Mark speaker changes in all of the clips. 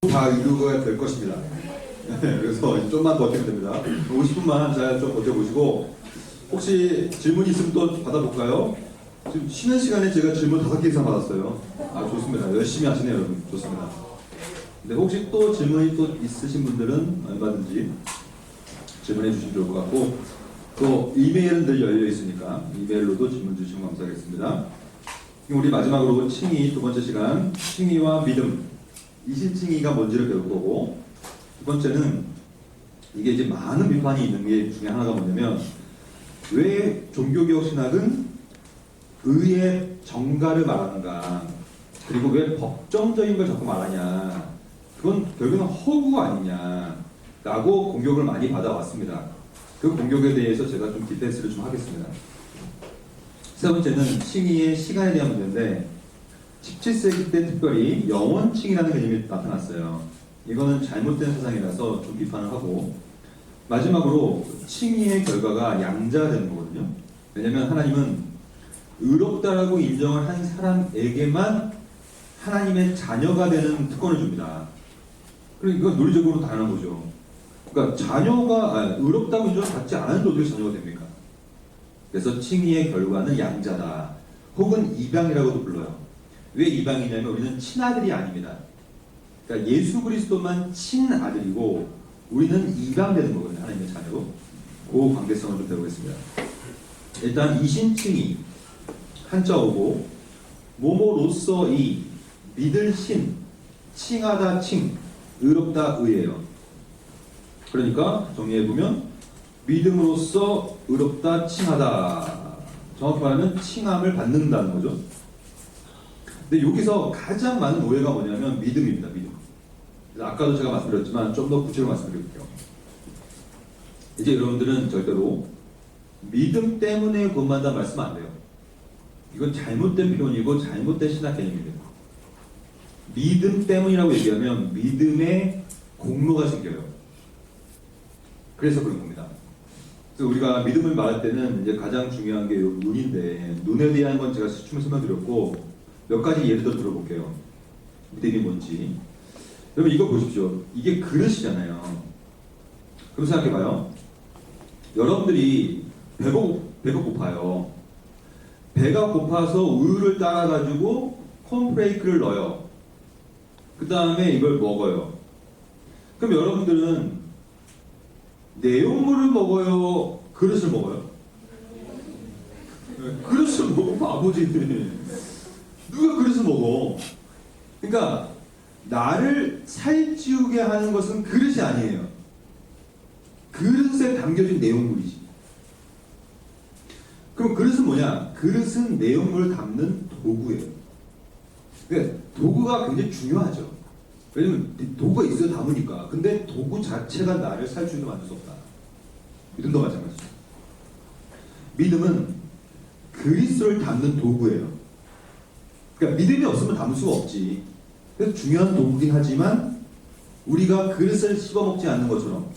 Speaker 1: 다 이루어야 될 것입니다. 그래서 좀만 버티면 됩니다. 50분만 잘 좀 버텨보시고 혹시 질문이 있으면 또 받아볼까요? 지금 쉬는 시간에 제가 질문 5개 이상 받았어요. 아, 좋습니다. 열심히 하시네요, 여러분. 좋습니다. 근데 혹시 또 질문이 또 있으신 분들은 얼마든지 질문해 주시면 좋을 것 같고, 또 이메일은 늘 열려 있으니까 이메일로도 질문 주시면 감사하겠습니다. 우리 마지막으로 칭의, 두 번째 시간, 칭의와 믿음, 이신칭의가 뭔지를 배울 거고, 두 번째는 이게 이제 많은 비판이 있는 게 중에 하나가 뭐냐면, 왜 종교개혁신학은 의의 정가를 말하는가, 그리고 왜 법정적인 걸 자꾸 말하냐, 그건 결국은 허구 아니냐 라고 공격을 많이 받아왔습니다. 그 공격에 대해서 제가 좀 디펜스를 좀 하겠습니다. 세 번째는 칭의의 시간에 대한 문제인데, 17세기 때 특별히 영원칭이라는 개념이 나타났어요. 이거는 잘못된 사상이라서 좀 비판을 하고, 마지막으로 칭의의 결과가 양자가 되는 거거든요. 왜냐면 하나님은 의롭다라고 인정을 한 사람에게만 하나님의 자녀가 되는 특권을 줍니다. 그러니까 이건 논리적으로 당연한 거죠. 그러니까 자녀가 의롭다고 인정을 받지 않은 자들이 자녀가 됩니까? 그래서 칭의의 결과는 양자다. 혹은 이방이라고도 불러요. 왜 이방이냐면 우리는 친아들이 아닙니다. 그러니까 예수 그리스도만 친아들이고 우리는 이방 되는 거거든요. 하나님의 자녀로. 그 관계성을 좀 배우겠습니다. 일단 이신칭의 한자어고, 모모로서 이, 믿을 신, 칭하다 칭, 의롭다 의예요. 그러니까 정리해보면 믿음으로써 의롭다 칭하다. 정확히 말하면 칭함을 받는다는 거죠. 근데 여기서 가장 많은 오해가 뭐냐면 믿음입니다. 믿음. 그래서 아까도 제가 말씀드렸지만 좀 더 구체적으로 말씀드릴게요. 이제 여러분들은 절대로 믿음 때문에 구원받는다는 말씀 안 돼요. 이건 잘못된 표현이고 잘못된 신학 개념입니다. 믿음 때문이라고 얘기하면 믿음의 공로가 생겨요. 그래서 그런 겁니다. 그래서 우리가 믿음을 말할 때는 이제 가장 중요한 게 눈인데, 눈에 대한 건 제가 추측을 설명드렸고, 몇 가지 예를 들어 들어볼게요. 믿음이 뭔지. 여러분 이거 보십시오. 이게 그릇이잖아요. 그럼 생각해봐요. 여러분들이 배가 고파요. 배가 고파서 우유를 따라가지고 콘프레이크를 넣어요. 그 다음에 이걸 먹어요. 그럼 여러분들은 내용물을 먹어요? 그릇을 먹어요? 그릇을 먹어, 바보지. 누가 그릇을 먹어? 그러니까 나를 살찌우게 하는 것은 그릇이 아니에요. 그릇에 담겨진 내용물이지. 그럼 그릇은 뭐냐? 그릇은 내용물을 담는 도구예요. 그러니까 도구가 굉장히 중요하죠. 왜냐면 도구가 있어야 담으니까. 근데 도구 자체가 나를 살찌우게 만들 수 없다. 믿음도 마찬가지죠. 믿음은 그리스도를 담는 도구예요. 그러니까 믿음이 없으면 담을 수가 없지. 그래서 중요한 도구긴 하지만 우리가 그릇을 씹어먹지 않는 것처럼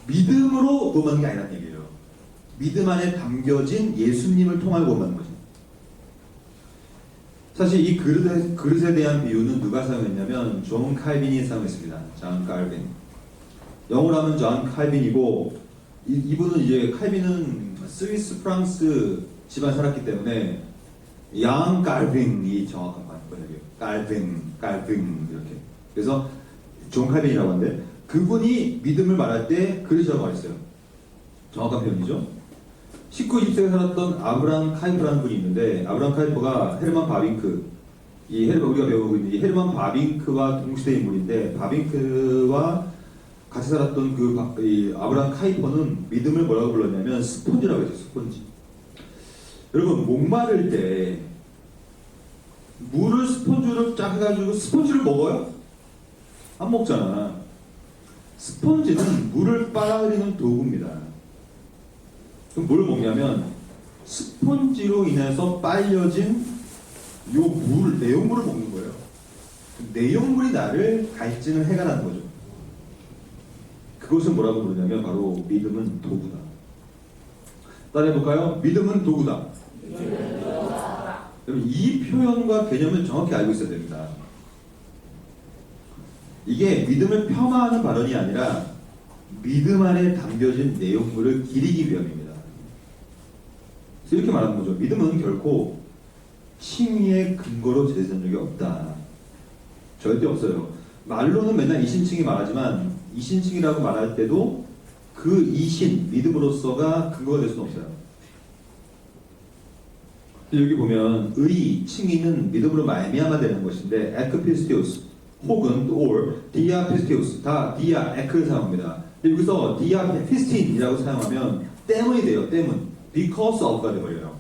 Speaker 1: 믿음으로 구원받는 게 아니라는 얘기예요. 믿음 안에 담겨진 예수님을 통하여 구원받는 거죠. 사실 이 그릇에 대한 비유는 누가 사용했냐면 존 칼빈이 사용했습니다. 존 칼빈. 영어로 하면 존 칼빈이고, 이분은 이제 칼빈은 스위스 프랑스 집안 살았기 때문에 양 칼빈이 정확한 번역이에요. 칼빈 이렇게. 그래서 존 칼빈이라고 하는데, 그분이 믿음을 말할 때 그릇이라고 말했어요. 정확한 표현이죠. 19, 20세에 살았던 아브람 카이퍼라는 분이 있는데, 아브람 카이퍼가 헤르만 바빙크, 우리가 배우고 있는 이 헤르만 바빙크와 동시대 인물인데, 바빙크와 같이 살았던 이 아브람 카이퍼는 믿음을 뭐라고 불렀냐면 스폰지라고 했어요. 스폰지. 여러분 목마를 때 물을 스폰지로 쫙 해가지고 스폰지를 먹어요? 안 먹잖아. 스폰지는 물을 빨아들이는 도구입니다. 그럼 뭘 먹냐면 스폰지로 인해서 빨려진 요 내용물을 먹는 거예요. 내용물이 나를 갈증을 해가라는 거죠. 그것을 뭐라고 부르냐면 바로 믿음은 도구다. 따라해볼까요? 믿음은 도구다. 여러분 이 표현과 개념을 정확히 알고 있어야 됩니다. 이게 믿음을 폄하하는 발언이 아니라 믿음 안에 담겨진 내용물을 기리기 위함입니다. 그래서 이렇게 말하는 거죠. 믿음은 결코 칭의의 근거로 제시된 적이 없다. 절대 없어요. 말로는 맨날 이신칭이 말하지만 이신칭이라고 말할 때도 그 이신, 믿음으로서가 근거가 될 수는 없어요. 여기 보면 의, 칭의는 믿음으로 말미암아 되는 것인데 에크피스테우스 혹은 or 디아피스테우스 다 디아, 에크를 사용합니다. 여기서 디아피스틴이라고 사용하면 때문이 돼요. 때문. because of가 돼버려요.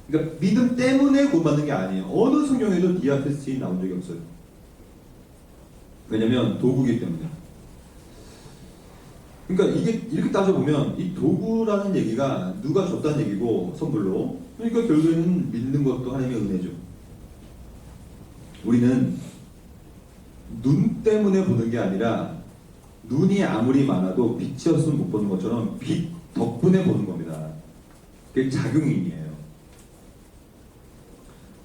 Speaker 1: 그러니까 믿음 때문에 구원받는 게 아니에요. 어느 성경에도 디아피스틴이 나온 적이 없어요. 왜냐면 도구기 때문에. 그러니까 이게 이렇게 따져보면 이 도구라는 얘기가 누가 줬다는 얘기고 선물로, 그러니까 결국에는 믿는 것도 하나님의 은혜죠. 우리는 눈 때문에 보는 게 아니라 눈이 아무리 많아도 빛이 없으면 못 보는 것처럼 빛 덕분에 보는 겁니다. 그게 작용인이에요.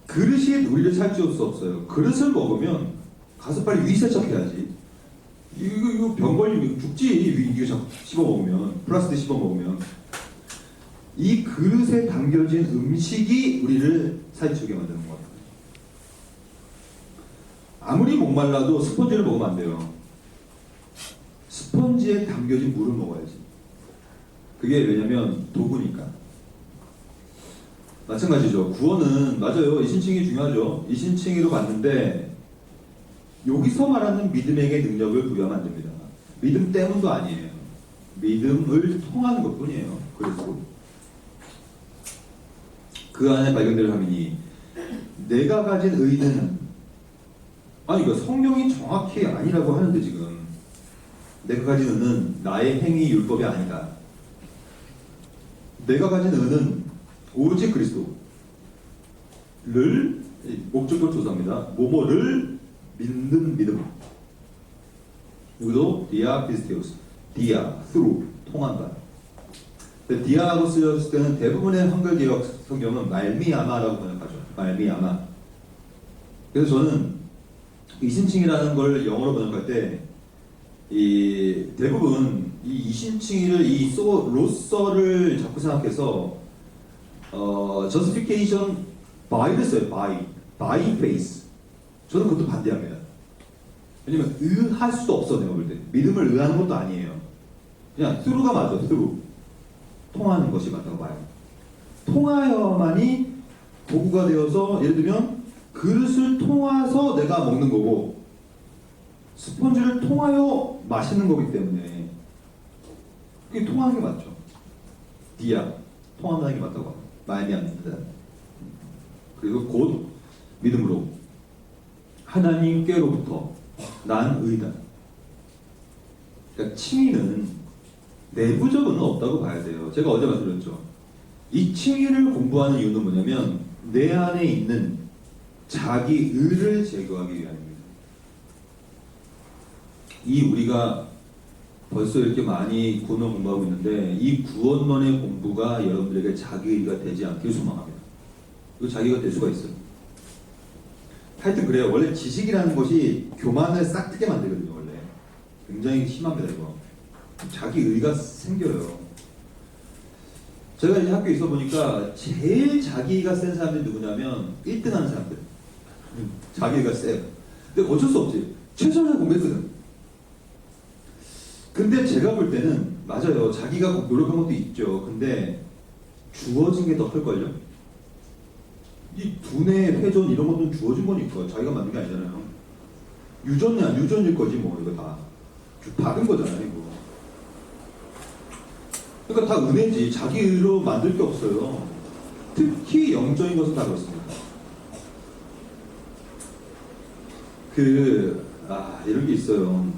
Speaker 1: 그릇이 우리를 살찌울 수 없어요. 그릇을 먹으면 가서 빨리 위세척해야지. 이거 병 걸리면 죽지. 이거 자꾸 씹어 먹으면, 플라스틱 씹어 먹으면. 이 그릇에 담겨진 음식이 우리를 살찌우게 만드는 것 같아요. 아무리 목말라도 스펀지를 먹으면 안 돼요. 스펀지에 담겨진 물을 먹어야지. 그게 왜냐면 도구니까. 마찬가지죠. 구원은 맞아요. 이신칭이 중요하죠. 이신칭이로 봤는데 여기서 말하는 믿음에게 능력을 부여하면 안 됩니다. 믿음 때문도 아니에요. 믿음을 통하는 것뿐이에요. 그래서 그 안에 발견될 함이니 내가 가진 의는, 아니 이거 성경이 정확히 아니라고 하는데 지금 내가 가진 의는 나의 행위 율법이 아니다. 내가 가진 의는 오직 그리스도를, 목적을 조사합니다. 뭐뭐를 믿는 믿음. 여기도 디아 피스테우스, 디아, through, 통한다. 디아라고 쓰였을 때는 대부분의 한글 개역 성경은 말미암아라고 번역하죠. 말미암아. 그래서 저는 이신칭이라는 걸 영어로 번역할 때 이 대부분 이 이신칭이를 이 로서를 자꾸 생각해서 justification by를 써요. by faith. 저는 그것도 반대합니다. 왜냐면 의할 수도 없어. 내가 볼 때 믿음을 의하는 것도 아니에요. 그냥 through가 맞아. through. 통하는 것이 맞다고 봐요. 통하여만이 도구가 되어서, 예를 들면 그릇을 통해서 내가 먹는 거고 스펀지를 통하여 마시는 거기 때문에 그게 통하는 게 맞죠. 디아, 통한다는 게 맞다고 봐요. 말미암는다. 그리고 곧 믿음으로 하나님께로부터 난 의다. 그러니까 칭의는 내부적으로는 없다고 봐야 돼요. 제가 어제 말씀드렸죠. 이 칭의를 공부하는 이유는 뭐냐면 내 안에 있는 자기 의를 제거하기 위함입니다. 이 우리가 벌써 이렇게 많이 구원을 공부하고 있는데 이 구원론의 공부가 여러분들에게 자기 의가 되지 않길 소망합니다. 이거 자기가 될 수가 있어요. 하여튼 그래요. 원래 지식이라는 것이 교만을 싹트게 만들거든요. 원래 굉장히 심합니다. 이거 자기 의가 생겨요. 제가 이제 학교에 있어 보니까 제일 자기가 센 사람들이 누구냐면 1등 하는 사람들. 자기가 세요. 근데 어쩔 수 없지. 최선을 공부했거든. 근데 제가 볼 때는 맞아요. 자기가 노력한 것도 있죠. 근데 주어진 게 더 클걸요? 이 두뇌, 회전 이런 것들은 주어진 거니까 자기가 만든 게 아니잖아요. 유전이야. 유전일 거지 뭐. 이거 다 받은 거잖아요. 이거. 그러니까 다 은혜지. 자기 의로 만들 게 없어요. 특히 영적인 것은 다 그렇습니다. 이런 게 있어요.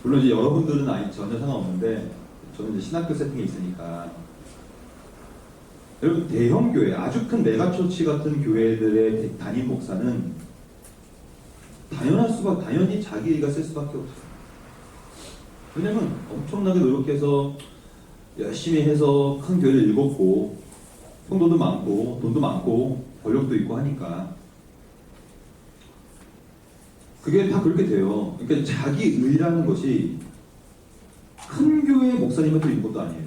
Speaker 1: 물론 이제 여러분들은 전혀 상관없는데 저는 이제 신학교 세팅에 있으니까, 여러분 대형 교회, 아주 큰 메가처치 같은 교회들의 담임 목사는 당연히 자기 의가 쓸 수밖에 없어요. 왜냐면 엄청나게 노력해서 열심히 해서 큰 교회를 읽었고 성도도 많고 돈도 많고 권력도 있고 하니까. 그게 다 그렇게 돼요. 그러니까 자기 의라는 것이 큰 교회 목사님한테 있는 것도 아니에요.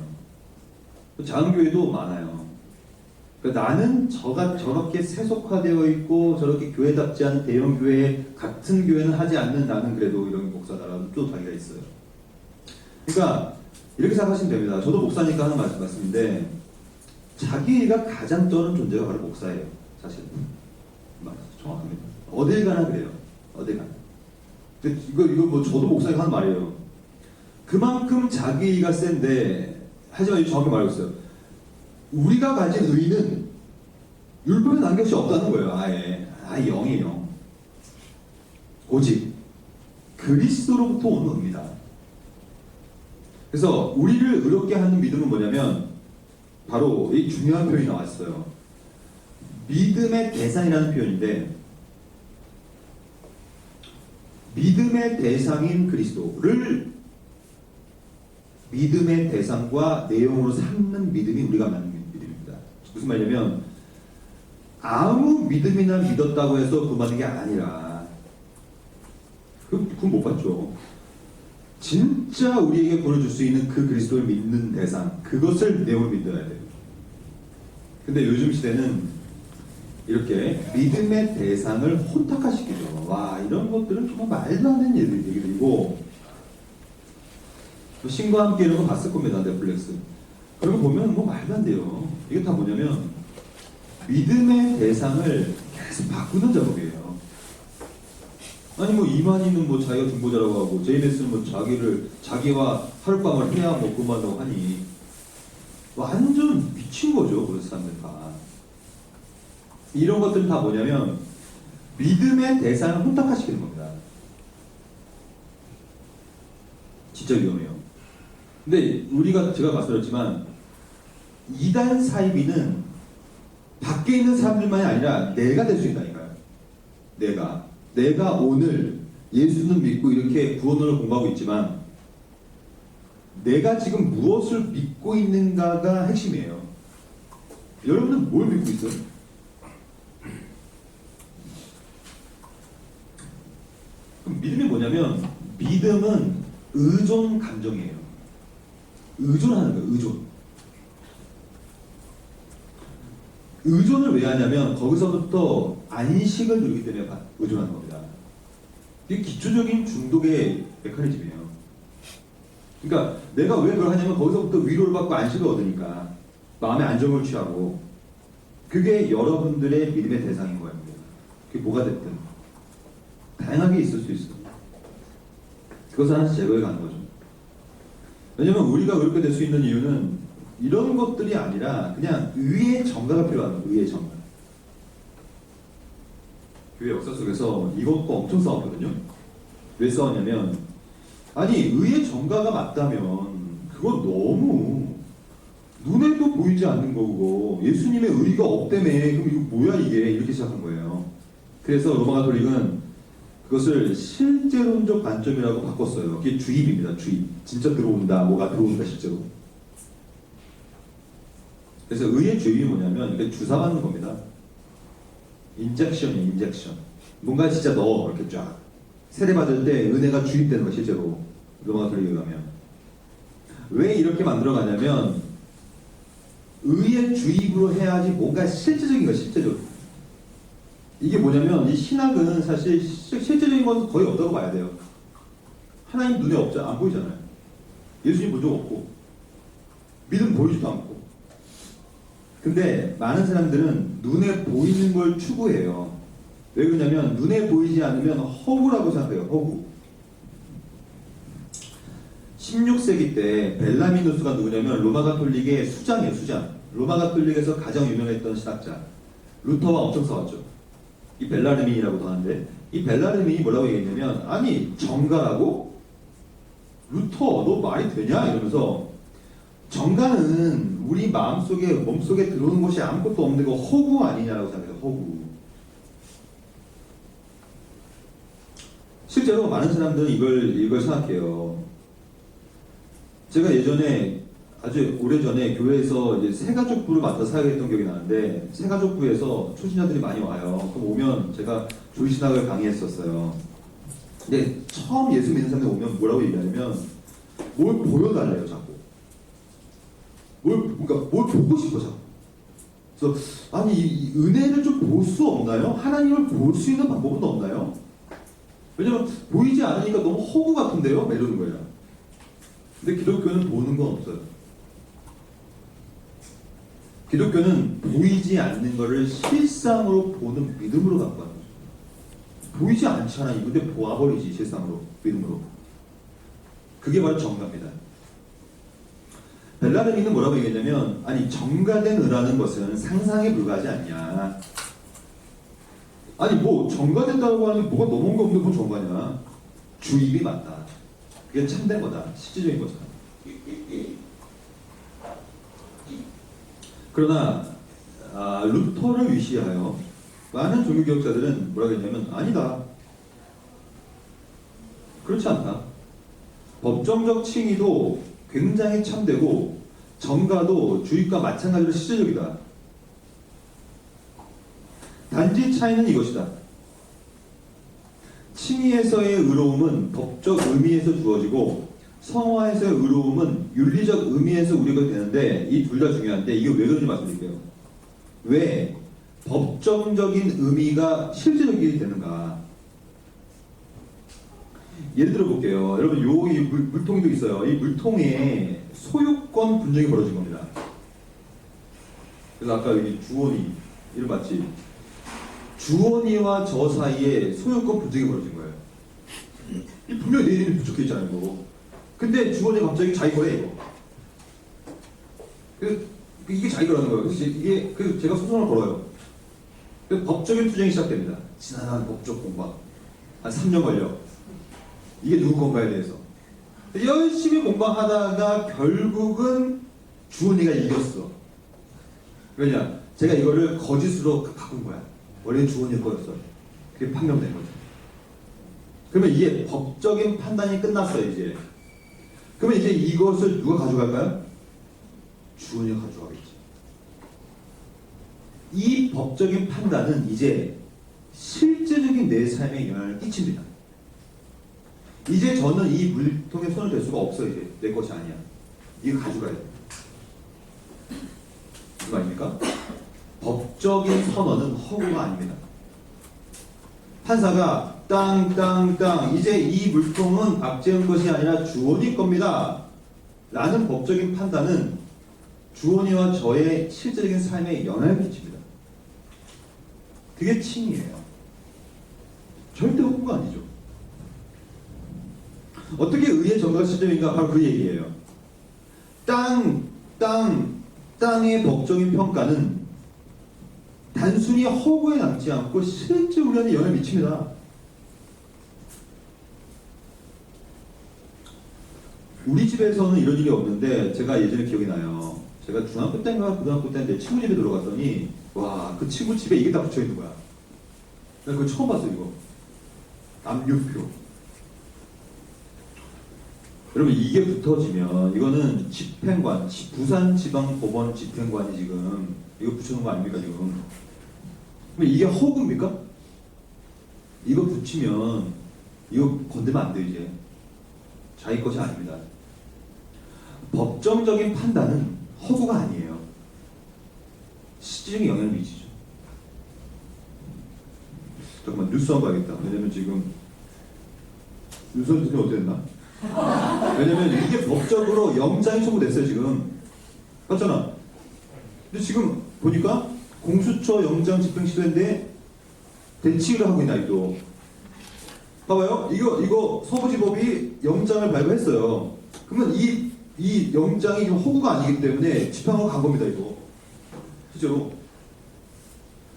Speaker 1: 작은 교회도 많아요. 그러니까 나는 저렇게 세속화되어 있고 저렇게 교회답지 않은 대형 교회 같은 교회는 하지 않는 나는 그래도 이런 목사다라는 또 자기가 있어요. 그러니까 이렇게 생각하시면 됩니다. 저도 목사니까 하는 말씀인데 자기가 가장 쩌는 존재가 바로 목사예요. 사실 정확합니다. 어딜 가나 그래요. 어딜 가나. 이거 뭐 저도 목사니까 하는 말이에요. 그만큼 자기가 센데 하지만 정확히 말하고 있어요. 우리가 가진 의는 율법에 남길 수 없다는 거예요. 아예 0이에요. 0. 오직 그리스도로부터 오는 의입니다. 그래서 우리를 의롭게 하는 믿음은 뭐냐면 바로 이 중요한 표현이 나왔어요. 믿음의 대상이라는 표현인데 믿음의 대상인 그리스도를 믿음의 대상과 내용으로 삼는 믿음이 우리가 갖는 믿음입니다. 무슨 말이냐면 아무 믿음이나 믿었다고 해서 구원받는 게 아니라 그건 못 받죠. 진짜 우리에게 보여줄 수 있는 그 그리스도를 믿는 대상, 그것을 내용을 믿어야 돼요. 근데 요즘 시대는 이렇게 믿음의 대상을 혼탁화시키죠. 와, 이런 것들은 정말 말도 안 되는 얘기들이고, 신과 함께 이런 거 봤을 겁니다, 넷플릭스. 그런 거 보면 뭐 말도 안 돼요. 이게 다 뭐냐면 믿음의 대상을 계속 바꾸는 작업이에요. 아니 뭐 이만희는 뭐 자기가 중보자라고 하고 제이메스는 뭐 자기와 하룻밤을 해야 뭐 그만하고 하니 완전 미친 거죠. 그런 사람들 다. 이런 것들은 다 뭐냐면 믿음의 대상을 혼탁화시키는 겁니다. 진짜 위험해요. 근데 제가 말씀드렸지만 이단 사이비는 밖에 있는 사람들만이 아니라 내가 될 수 있다니까요. 내가 오늘 예수는 믿고 이렇게 구원을 공부하고 있지만 내가 지금 무엇을 믿고 있는가가 핵심이에요. 여러분은 뭘 믿고 있어요? 그럼 믿음이 뭐냐면 믿음은 의존 감정이에요. 의존하는 거예요. 의존을 왜 하냐면 거기서부터 안식을 누리기 때문에 의존하는 겁니다. 이게 기초적인 중독의 메커니즘이에요. 그러니까 내가 왜 그걸 하냐면 거기서부터 위로를 받고 안식을 얻으니까 마음의 안정을 취하고 그게 여러분들의 믿음의 대상인 거예요. 그게 뭐가 됐든 다양하게 있을 수 있어요. 그것을 하나씩 제거해 가는 거죠. 왜냐면 우리가 그렇게 될 수 있는 이유는 이런 것들이 아니라 그냥 의의 정가가 필요한 거예요. 의의 정가. 교회 역사 속에서 이것도 엄청 싸웠거든요. 왜 싸웠냐면 아니 의의 정가가 맞다면 그건 너무 눈에도 보이지 않는 거고 예수님의 의가 없다며 그럼 이거 뭐야 이게 이렇게 시작한 거예요. 그래서 로마 가톨릭은 그것을 실제론적 관점이라고 바꿨어요. 그게 주입입니다. 주입. 진짜 들어온다. 뭐가 들어온다 실제로. 그래서 의의 주입이 뭐냐면 이게 주사 맞는 겁니다. 인젝션이에요. 인젝션. 뭔가 진짜 넣어 이렇게 쫙 세례 받을 때 은혜가 주입되는 거 실제로 로마 가톨릭에 가면. 왜 이렇게 만들어 가냐면 의의 주입으로 해야지 뭔가 실제적인 거 실제적으로. 이게 뭐냐면 이 신학은 사실 실제적인 건 거의 없다고 봐야 돼요. 하나님 눈에 안 보이잖아요. 예수님 본 적 없고 믿음 보이지도 않고. 근데 많은 사람들은 눈에 보이는 걸 추구해요. 왜 그러냐면 눈에 보이지 않으면 허구라고 생각해요. 허구. 16세기 때 벨라미누스가 누구냐면 로마 가톨릭의 수장이에요. 수장. 로마 가톨릭에서 가장 유명했던 신학자. 루터와 엄청 싸웠죠. 이 벨라르민이라고도 하는데 이 벨라르민이 뭐라고 얘기했냐면 아니 정가라고? 루터 너 말이 되냐? 이러면서 정가는 우리 마음속에 몸속에 들어오는 것이 아무것도 없는 거 허구 아니냐라고 생각해요. 허구. 실제로 많은 사람들은 이걸 생각해요. 제가 예전에 아주 오래전에 교회에서 이제 새가족부를 맡아서 사역했던 기억이 나는데 새가족부에서 초신자들이 많이 와요. 그럼 오면 제가 조이신학을 강의했었어요. 근데 처음 예수 믿는 사람이 오면 뭐라고 얘기하냐면 뭘 보여달래요 자꾸. 그러니까 뭘 보고 싶어 자꾸. 그래서 아니 이 은혜를 좀 볼 수 없나요? 하나님을 볼 수 있는 방법은 없나요? 왜냐면 보이지 않으니까 너무 허구 같은데요? 막 이러는 거예요. 근데 기독교는 보는 건 없어요. 기독교는 보이지 않는 것을 실상으로 보는 믿음으로 갖고 가는 거죠. 보이지 않잖아. 근데 보아버리지 실상으로 믿음으로. 그게 바로 정가입니다. 벨라르미는 뭐라고 얘기했냐면 아니 정가된 의라는 것은 상상에 불과하지 않냐. 아니 뭐 정가된다고 하는 뭐가 넘어온 거 없는데 뭐 정가냐. 주입이 맞다. 그게 참된 거다. 실질적인 거잖아. 그러나 루터를 위시하여 많은 종교개혁자들은 뭐라고 했냐면 아니다. 그렇지 않다. 법정적 칭의도 굉장히 참되고 정가도 주입과 마찬가지로 실질적이다. 단지 차이는 이것이다. 칭의에서의 의로움은 법적 의미에서 주어지고 성화에서의 의로움은 윤리적 의미에서 우리가 되는데 이 둘 다 중요한데 이게 왜 그런지 말씀드릴게요. 왜 법정적인 의미가 실질적이 되는가? 예를 들어 볼게요. 여러분 이 물통도 있어요. 이 물통에 소유권 분쟁이 벌어진 겁니다. 그래서 아까 여기 주원이 이름 맞지? 주원이와 저 사이에 소유권 분쟁이 벌어진 거예요. 이 분명히 내 이름이 붙여져 있잖아요. 이거. 근데 주원이가 갑자기 자기 거래 이거. 이게 자기 거라는 거예요. 그래서 이게 제가 소송을 걸어요. 그래서 법적인 투쟁이 시작됩니다. 지난한 법적 공방 한 3년 걸려. 이게 누구 건가에 대해서 열심히 공방하다가 결국은 주원이가 이겼어. 왜냐? 제가 이거를 거짓으로 바꾼 거야. 원래 주원이 거였어. 그게 판명된 거죠. 그러면 이게 법적인 판단이 끝났어요. 이제 그러면 이제 이것을 누가 가져갈까요? 주원이가 가져가겠지. 이 법적인 판단은 이제 실제적인 내 삶에 영향을 끼칩니다. 이제 저는 이 물통에 손을 댈 수가 없어. 이제 내 것이 아니야. 이거 가져가야 돼. 무슨 말입니까? 법적인 선언은 허구가 아닙니다. 판사가 땅 이제 이 물통은 박재훈 것이 아니라 주원이 겁니다 라는 법적인 판단은 주원이와 저의 실제적인 삶에 영향을 끼칩니다. 그게 칭의예요. 절대 허구가 아니죠. 어떻게 의의 정가가 실질적인가? 바로 그 얘기예요. 땅의 법적인 평가는 단순히 허구에 남지 않고 실제 우리한테 영향을 미칩니다. 우리 집에서는 이런 일이 없는데 제가 예전에 기억이 나요. 제가 중학교 때인가 고등학교 때인데 친구 집에 들어갔더니 와, 그 친구 집에 이게 다 붙여 있는 거야. 나 그거 처음 봤어. 이거 압류표. 여러분 이게 붙어지면 이거는 집행관, 부산지방법원 집행관이 지금 이거 붙여놓은 거 아닙니까 지금? 그럼 이게 허구입니까? 이거 붙이면 이거 건들면 안 돼요. 이제 자기 것이 아닙니다. 법정적인 판단은 허구가 아니에요. 실질적인 영향을 미치죠. 잠깐만 뉴스 한번 봐야겠다. 왜냐면 지금 뉴스 선생님 어떻게 됐나? 왜냐면 이게 법적으로 영장이 청구됐어요 지금. 맞잖아. 근데 지금 보니까 공수처 영장 집행 시도인데 대치를 하고 있나 또. 봐봐요. 이거 서부지법이 영장을 발부했어요. 그러면 이 영장이 좀 허구가 아니기 때문에 집행하고 간 겁니다 이거. 실제로.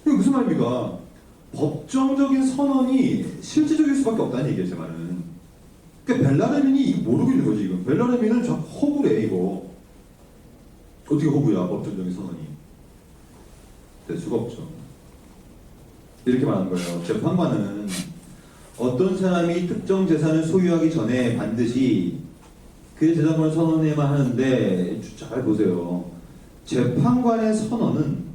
Speaker 1: 이게 무슨 말입니까? 법정적인 선언이 실질적일 수밖에 없다는 얘기예요 제 말은. 그러니까 벨라르민이 모르고 있는 거지 지금. 벨라르민은 저 허구래 이거. 어떻게 허구야 법정적인 선언이. 될 수가 없죠. 이렇게 말하는 거예요. 재판관은 어떤 사람이 특정 재산을 소유하기 전에 반드시 그 재산권을 선언해야만 하는데 잘 보세요. 재판관의 선언은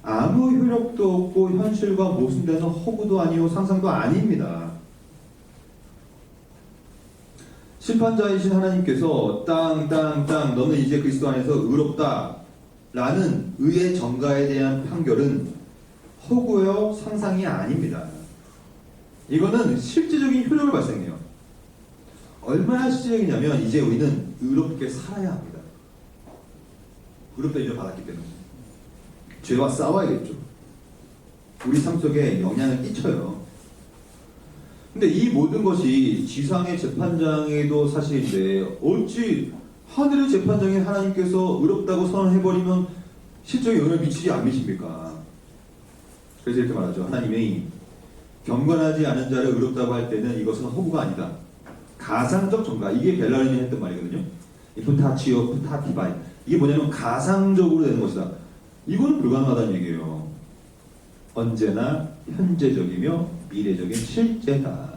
Speaker 1: 아무 효력도 없고 현실과 모순되는 허구도 아니고 상상도 아닙니다. 심판자이신 하나님께서 땅 너는 이제 그리스도 안에서 의롭다 라는 의의 정가에 대한 판결은 허구요 상상이 아닙니다. 이거는 실제적인 효력을 발생해요. 얼마나 실제적이냐면 이제 우리는 의롭게 살아야 합니다. 의롭다 이제 받았기 때문에 죄와 싸워야겠죠. 우리 삶 속에 영향을 끼쳐요. 근데 이 모든 것이 지상의 재판장에도 사실인데 어찌 하늘의 재판장인 하나님께서 의롭다고 선언해버리면 실적인 영향을 미치지 안 미칩니까? 그래서 이렇게 말하죠. 하나님이 경건하지 않은 자를 의롭다고 할 때는 이것은 허구가 아니다. 가상적 정가. 이게 벨라른이 했던 말이거든요. 푸타치오 푸타티바이. 이게 뭐냐면 가상적으로 되는 것이다. 이거는 불가능하다는 얘기예요. 언제나 현재적이며 미래적인 실제다.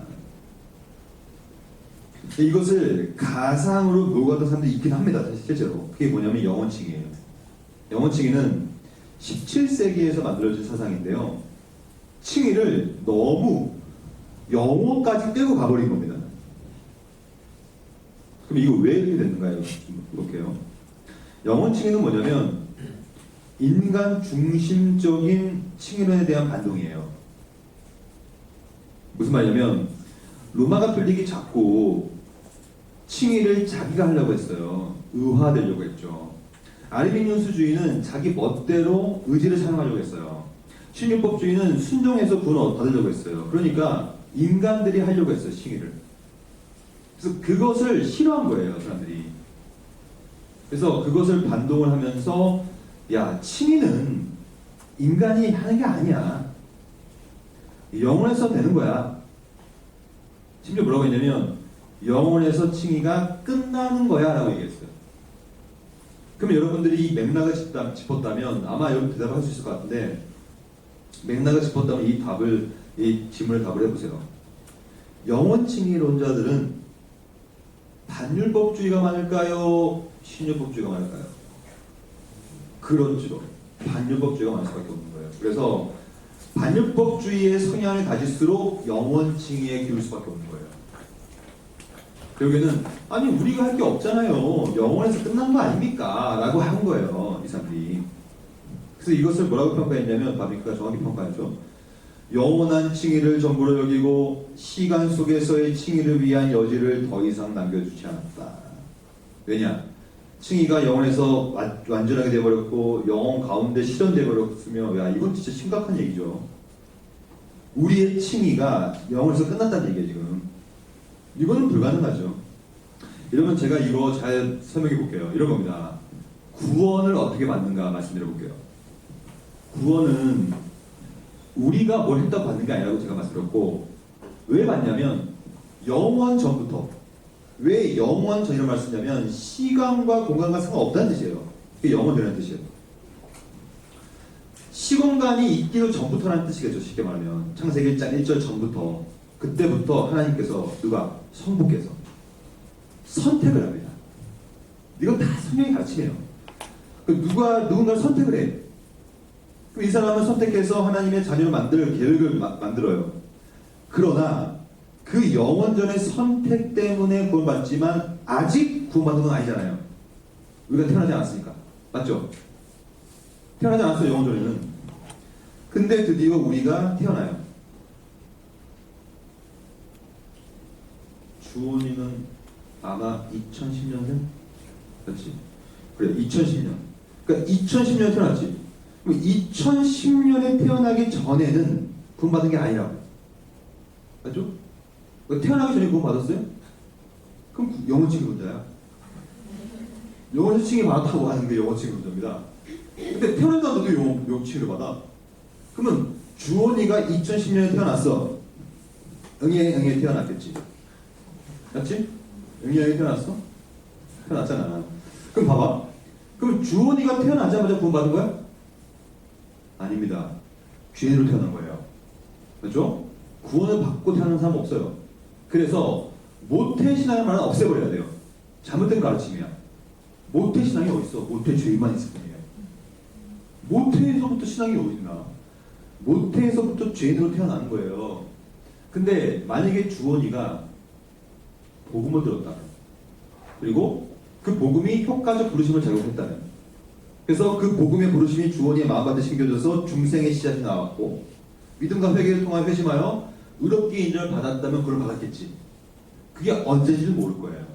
Speaker 1: 이것을 가상으로 녹았던 사람들이 있긴 합니다. 실제로. 그게 뭐냐면 영원칭이에요. 영원칭의는 17세기에서 만들어진 사상인데요. 칭의를 너무 영어까지 떼고 가버린 겁니다. 그럼 이거 왜 이렇게 됐는가요? 볼게요. 영원칭의는 뭐냐면 인간 중심적인 칭의론에 대한 반동이에요. 무슨 말이냐면 로마 가톨릭이 자꾸 칭의를 자기가 하려고 했어요. 의화되려고 했죠. 아르미니우스주의는 자기 멋대로 의지를 사용하려고 했어요. 신율법주의는 순종해서 구원 받으려고 했어요. 그러니까 인간들이 하려고 했어요. 칭의를. 그래서 그것을 싫어한 거예요. 사람들이. 그래서 그것을 반동을 하면서 야, 칭의는 인간이 하는 게 아니야. 영혼에서 되는 거야. 심지어 뭐라고 했냐면 영혼에서 칭의가 끝나는 거야 라고 얘기했어요. 그러면 여러분들이 이 맥락을 짚었다면 아마 여러분 대답할 수 있을 것 같은데, 맥락을 짚었다면 이 질문을 답을 해보세요. 영혼 칭의론자들은 반율법주의가 많을까요? 신율법주의가 많을까요? 그렇죠. 반율법주의가 많을 수밖에 없는 거예요. 그래서 반율법주의의 성향을 가질수록 영혼 칭의에 기울 수밖에 없는 거예요. 결국에는 아니 우리가 할 게 없잖아요. 영혼에서 끝난 거 아닙니까? 라고 한 거예요. 이 사람들이. 그래서 이것을 뭐라고 평가했냐면 바비크가 정확히 평가하죠. 영원한 칭의를 전부로 여기고 시간 속에서의 칭의를 위한 여지를 더 이상 남겨주지 않았다. 왜냐? 칭의가 영혼에서 완전하게 되어버렸고 영혼 가운데 실현되어버렸으며 야 이건 진짜 심각한 얘기죠. 우리의 칭의가 영혼에서 끝났다는 얘기예요. 지금 이거는 불가능하죠. 이러면 제가 이거 잘 설명해 볼게요. 이런 겁니다. 구원을 어떻게 받는가 말씀드려 볼게요. 구원은 우리가 뭘 했다고 받는 게 아니라고 제가 말씀드렸고, 왜 받냐면 영원 전부터. 왜 영원 전이라는 말을 쓰냐면 시간과 공간과 상관없다는 뜻이에요. 그게 영원이라는 뜻이에요. 시공간이 있기도 전부터라는 뜻이겠죠. 쉽게 말하면 창세기 1절 전부터, 그때부터 하나님께서 누가? 성부께서 선택을 합니다. 이건 다 성경의 가르침이에요. 누군가를 선택을 해. 그럼 이 사람은 선택해서 하나님의 자녀를 만들 계획을 만들어요. 그러나 그 영원전의 선택 때문에 구원받지만 아직 구원받은 건 아니잖아요. 우리가 태어나지 않았으니까. 맞죠? 태어나지 않았어요. 영원전에는. 근데 드디어 우리가 태어나요. 주원이는 아마 2010년생? 그렇지? 그래, 2010년. 그러니까 2010년에 태어났지. 그럼 2010년에 태어나기 전에는 구원받은 게 아니라고. 맞죠? 태어나기 전에 구원받았어요? 그럼 영혼칭의론자야. 영혼칭의 받았다고 하는데 영혼칭의론자입니다. 근데 태어나도 안 돼도 영혼칭의를 받아. 그러면 주원이가 2010년에 태어났어. 응애 태어났겠지. 맞지? 응애 태어났어? 태어났잖아. 그럼 봐봐. 그럼 주원이가 태어나자마자 구원받은 거야? 아닙니다. 죄인으로 태어난 거예요. 그렇죠? 구원을 받고 태어난 사람 없어요. 그래서 모태신앙의 말은 없애버려야 돼요. 잘못된 가르침이야. 모태신앙이 어딨어? 모태죄인만 있을 뿐이에요. 모태에서부터 신앙이 어딨나? 모태에서부터 죄인으로 태어나는 거예요. 근데 만약에 주원이가 복음을 들었다. 그리고 그 복음이 효과적 부르심을 작용했다면, 그래서 그 복음의 부르심이 주원이의 마음밭에 심겨져서 중생의 씨앗이 나왔고 믿음과 회개를 통한 회심하여 의롭게 인정을 받았다면 그걸 받았겠지. 그게 언제인지는 모를 거예요.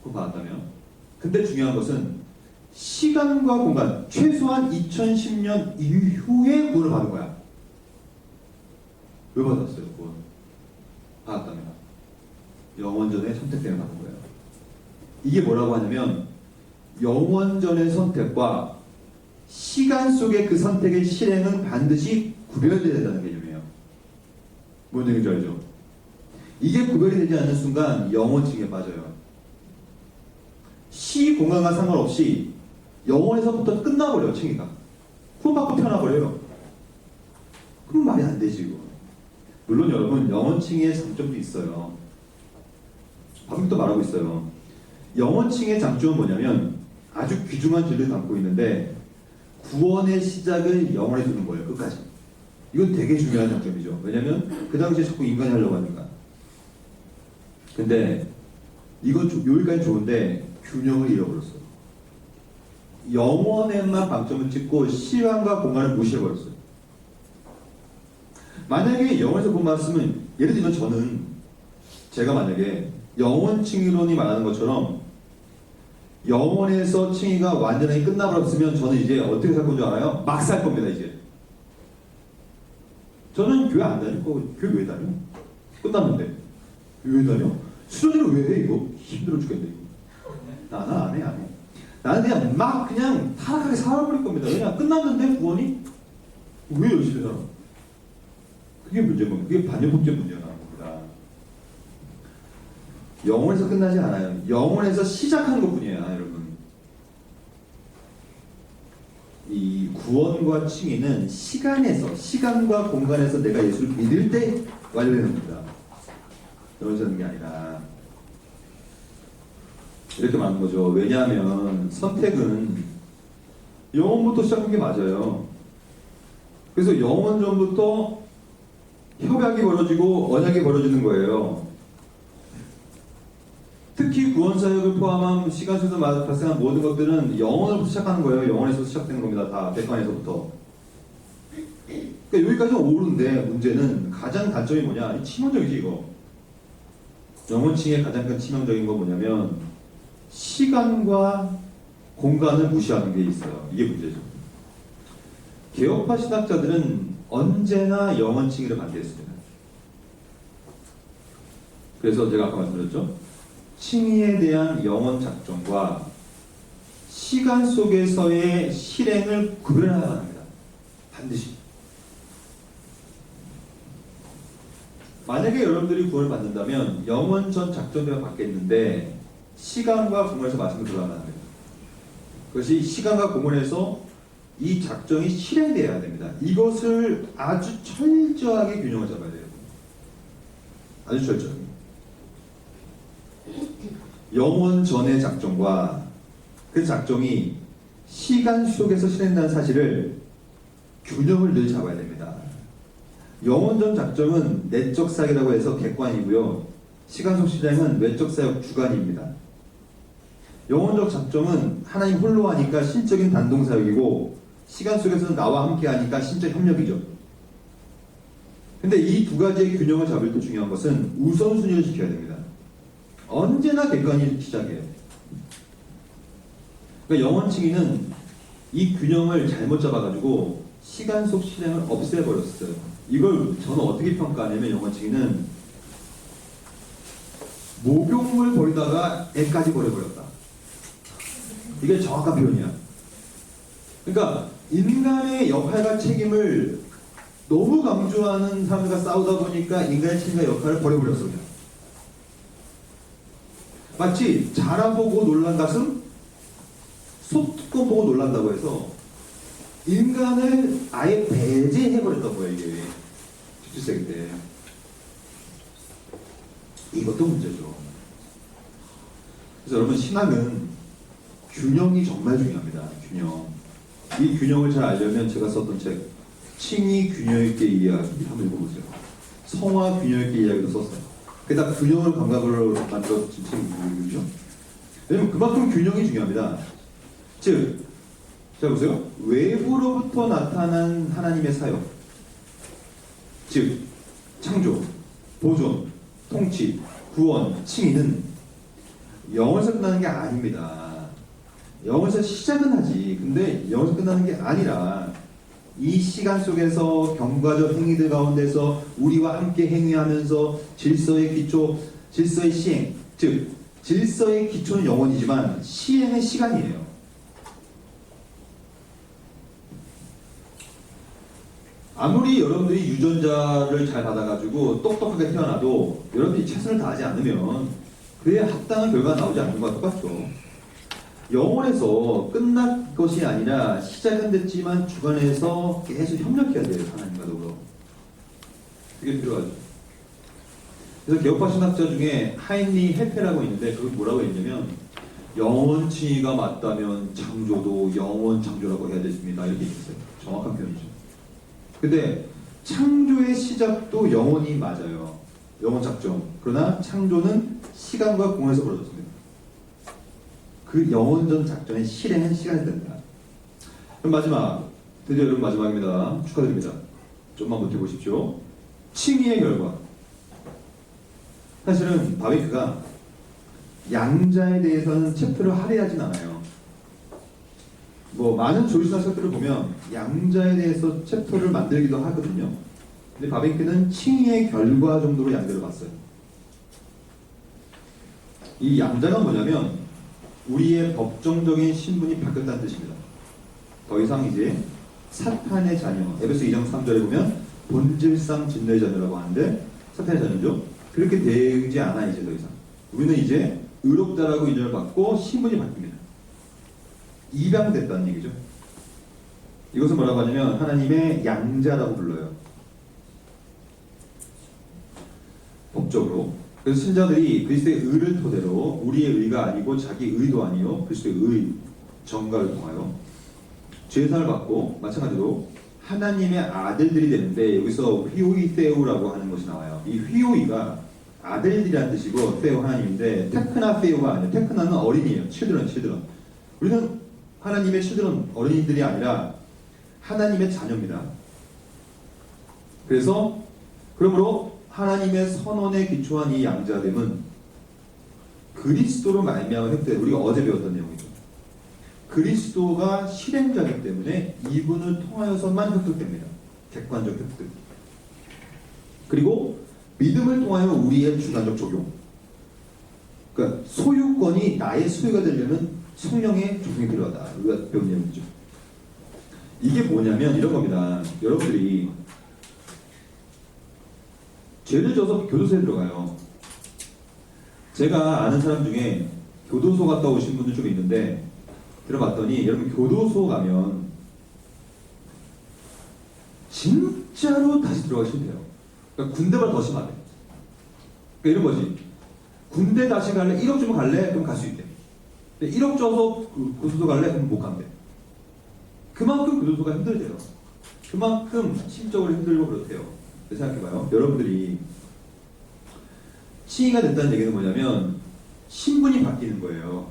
Speaker 1: 그걸 받았다면. 근데 중요한 것은 시간과 공간, 최소한 2010년 이후에 구원을 받은 거야. 왜 받았어요? 구원 받았다면 영원전의 선택 때문에 받은 거예요. 이게 뭐라고 하냐면 영원전의 선택과 시간 속의 그 선택의 실행은 반드시 구별되어야 된다는 개념이에요. 뭔 얘기인지 알죠? 이게 구별이 되지 않는 순간 영원층에 빠져요. 시 공간과 상관없이 영원에서부터 끝나버려요. 층이가 구원받고 태어나버려요. 그럼 말이 안 되지 이거. 물론 여러분 영원층의 장점도 있어요. 바울도 말하고 있어요. 영원층의 장점은 뭐냐면 아주 귀중한 진리를 담고 있는데 구원의 시작을 영원에 두는 거예요. 끝까지. 이건 되게 중요한 장점이죠. 왜냐면 그 당시에 자꾸 인간이 하려고 하니까. 근데 이건 여기까지 좋은데 균형을 잃어버렸어요. 영원에만 방점을 찍고 시간과 공간을 무시해버렸어요. 만약에 영원에서 본 말씀은 예를 들면 제가 만약에 영원칭의론이 말하는 것처럼 영원에서 칭의가 완전히 끝나버렸으면 저는 이제 어떻게 살 건 줄 알아요? 막 살 겁니다. 이제 저는 교회 안 다닐 거고. 교회 왜 다녀? 끝났는데 왜 다녀? 수련회를 왜 해? 이거 힘들어 죽겠네. 이거 나는 안 해. 나는 그냥 막 그냥 타락하게 살아버릴 겁니다. 그냥 끝났는데 구원이 왜 열심히 살아? 그게 문제인 겁니다. 그게 반영법적 문제가 나는 겁니다. 영원에서 끝나지 않아요. 영원에서 시작하는 것뿐이에요, 여러분. 이 구원과 칭의는 시간과 공간에서 내가 예수를 믿을 때 완료되는 겁니다. 영원에서 하는 게 아니라. 이렇게 말하는 거죠. 왜냐하면 선택은 영원부터 시작한 게 맞아요. 그래서 영원 전부터 협약이 벌어지고 언약이 벌어지는 거예요. 특히 구원사역을 포함한 시간 속에서 발생한 모든 것들은 영원으로부터 시작하는 거예요. 영원에서 시작되는 겁니다. 다 백관에서부터. 그러니까 여기까지는 옳은데 문제는 가장 단점이 뭐냐? 치명적이지 이거. 영원칭의 가장 큰 치명적인 건 뭐냐면 시간과 공간을 무시하는 게 있어요. 이게 문제죠. 개혁파 신학자들은 언제나 영원칭의를 반대했습니다. 그래서 제가 아까 말씀드렸죠. 칭의에 대한 영원 작정과 시간 속에서의 실행을 구별해야 합니다. 반드시. 만약에 여러분들이 구원을 받는다면 영원 전 작전대가 받겠는데 시간과 공간에서 말씀을 들어가면 안 됩니다. 그것이 시간과 공간에서 이 작정이 실행되어야 됩니다. 이것을 아주 철저하게 균형을 잡아야 돼요. 아주 철저하게. 영원 전의 작정과 그 작정이 시간 속에서 실행된다는 사실을 균형을 늘 잡아야 됩니다. 영원 전 작정은 내적 사역이라고 해서 객관이고요. 시간 속 실행은 외적 사역 주관입니다. 영원적 작정은 하나님 홀로 하니까 신적인 단독 사역이고 시간 속에서는 나와 함께 하니까 신적 협력이죠. 근데 이 두 가지의 균형을 잡을 때 중요한 것은 우선순위를 지켜야 됩니다. 언제나 객관이 시작해요. 그러니까 영원칭의는 이 균형을 잘못 잡아가지고 시간 속 실행을 없애버렸어요. 이걸 저는 어떻게 평가하냐면 영원칭의는 목욕물 버리다가 애까지 버려버렸다. 이게 정확한 표현이야. 그러니까 인간의 역할과 책임을 너무 강조하는 사람들과 싸우다 보니까 인간의 책임과 역할을 버려버렸어. 그냥. 마치 자라보고 놀란 가슴, 소뚜껑 보고 놀란다고 해서 인간을 아예 배제해버렸던 거예요. 이게 17세기 때. 이것도 문제죠. 그래서 여러분 신앙은 균형이 정말 중요합니다. 균형. 이 균형을 잘 알려면 제가 썼던 책 칭의 균형 있게 이해하기 한번 읽어보세요. 성화 균형 있게 이해하기도 썼어요. 게다가 균형을 감각으로 만들어진 책이죠. 왜냐면 그만큼 균형이 중요합니다. 즉, 자 보세요. 외부로부터 나타난 하나님의 사역, 즉 창조, 보존, 통치, 구원, 칭의는 영원에서 끝나는 게 아닙니다. 영원에서 시작은 하지. 근데 영원에서 끝나는 게 아니라 이 시간 속에서 경과적 행위들 가운데서 우리와 함께 행위하면서 질서의 기초, 질서의 시행, 즉 질서의 기초는 영원이지만 시행의 시간이에요. 아무리 여러분들이 유전자를 잘 받아가지고 똑똑하게 태어나도 여러분들이 최선을 다하지 않으면 그에 합당한 결과가 나오지 않는 것과 똑같죠. 영원에서 끝날 것이 아니라 시작은 됐지만 주관에서 계속 협력해야 돼요. 하나님과 더불어. 그게 필요하죠. 그래서 개혁파 신학자 중에 하인리 헤페라고 있는데 그건 뭐라고 했냐면 영원 칭의가 맞다면 창조도 영원 창조라고 해야 됐습니다. 이렇게 있었어요. 정확한 표현이죠. 근데 창조의 시작도 영원히 맞아요. 영원 작정. 그러나 창조는 시간과 공에서 벌어졌습니다. 그 영원전 작전의 실행은 시간이 된다. 그럼 마지막, 드디어 여러분 마지막입니다. 축하드립니다. 좀만 버텨보십시오. 칭의의 결과. 사실은 바베크가 양자에 대해서는 챕터를 할애하진 않아요. 뭐 많은 조리수나 책들을 보면 양자에 대해서 챕터를 만들기도 하거든요. 근데 바베크는 칭의의 결과 정도로 양자를 봤어요. 이 양자가 뭐냐면 우리의 법정적인 신분이 바뀌었다는 뜻입니다. 더 이상 이제 사탄의 자녀, 에베소 2장 3절에 보면 본질상 진노의 자녀라고 하는데 사탄의 자녀죠. 그렇게 되지 않아 이제 더 이상. 우리는 이제 의롭다라고 인정을 받고 신분이 바뀝니다. 입양됐다는 얘기죠. 이것을 뭐라고 하냐면 하나님의 양자라고 불러요. 법적으로. 그래서 신자들이 그리스도의 의를 토대로 우리의 의가 아니고 자기 의도 아니요 그리스도의 의, 정가를 통하여 죄사를 받고 마찬가지로 하나님의 아들들이 되는데 여기서 휘오이세우라고 하는 것이 나와요. 이 휘오이가 아들들이라는 뜻이고 세우 하나님인데 테크나 세우가 아니에요. 테크나는 어린이에요. children. 우리는 하나님의 children, 어린이들이 아니라 하나님의 자녀입니다. 그래서 그러므로 하나님의 선언에 기초한 이 양자됨은 그리스도로 말미암아 획득. 우리가 어제 배웠던 내용이죠. 그리스도가 실행자이기 때문에 이분을 통하여서만 획득됩니다. 객관적 획득. 그리고 믿음을 통하여 우리의 주관적 적용. 그러니까 소유권이 나의 소유가 되려면 성령의 적용이 필요하다. 우리가 배운 내용이죠. 이게 뭐냐면 이런 겁니다. 여러분들이 죄를 져서 교도소에 들어가요. 제가 아는 사람 중에 교도소 갔다 오신 분들 좀 있는데 들어봤더니 여러분 교도소 가면 진짜로 다시 들어가시면 돼요. 그러니까 군대보다 더 심하대. 그러니까 이런 거지. 군대 다시 갈래? 1억 주면 갈래? 그럼 갈 수 있대. 근데 1억 줘서 교도소 갈래? 그럼 못 간대. 그만큼 교도소가 힘들대요. 그만큼 심적으로 힘들고 그렇대요. 생각해봐요. 여러분들이 칭의가 됐다는 얘기는 뭐냐면 신분이 바뀌는 거예요.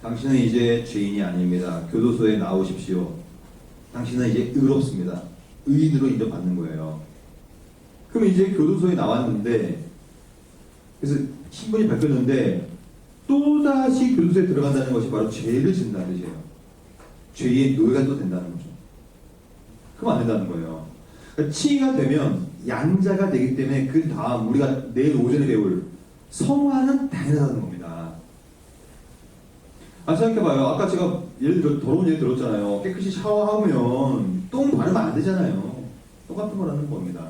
Speaker 1: 당신은 이제 죄인이 아닙니다. 교도소에 나오십시오. 당신은 이제 의롭습니다. 의인으로 인정받는 거예요. 그럼 이제 교도소에 나왔는데 그래서 신분이 바뀌었는데 또다시 교도소에 들어간다는 것이 바로 죄를 짓는다는 뜻이에요. 죄의 노예가 또 된다는 거죠. 그럼 안 된다는 거예요. 그러니까 칭의가 되면 양자가 되기 때문에 그 다음 우리가 내일 오전에 배울 성화는 당연하다는 겁니다. 생각해봐요. 아까 제가 예를 들어 더러운 얘기 들었잖아요. 깨끗이 샤워하면 똥 바르면 안 되잖아요. 똑같은 거라는 겁니다.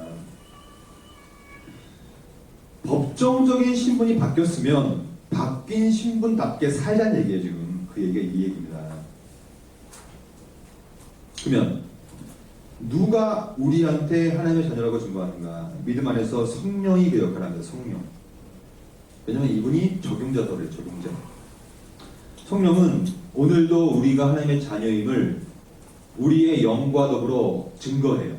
Speaker 1: 법정적인 신분이 바뀌었으면 바뀐 신분답게 살자는 얘기예요. 지금 그 얘기가 이 얘기입니다. 그러면 누가 우리한테 하나님의 자녀라고 증거하는가? 믿음 안에서 성령이 그 역할을 합니다. 성령. 왜냐하면 이분이 적용자다 그래요. 적용자. 성령은 오늘도 우리가 하나님의 자녀임을 우리의 영과 더불어 증거해요.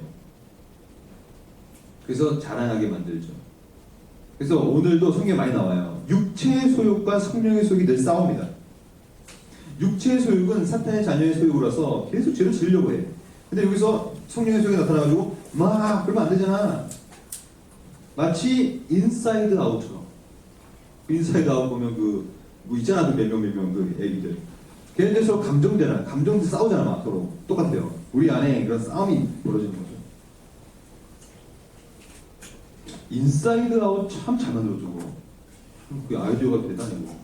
Speaker 1: 그래서 자랑하게 만들죠. 그래서 오늘도 성경에 많이 나와요. 육체의 소욕과 성령의 소욕이 늘 싸웁니다. 육체의 소욕은 사탄의 자녀의 소욕으로서 계속 죄를 지으려고 해. 근데 여기서 성령의 소욕이 나타나가지고 막 그러면 안 되잖아. 마치 인사이드 아웃처럼. 인사이드 아웃 보면 뭐 있잖아, 그 몇 명 그 애기들. 걔네들 서로 감정되나, 감정도 싸우잖아, 막 서로. 똑같아요. 우리 안에 그런 싸움이 벌어지는 거죠. 인사이드 아웃 참 잘 만들어주고. 그 아이디어가 대단해요.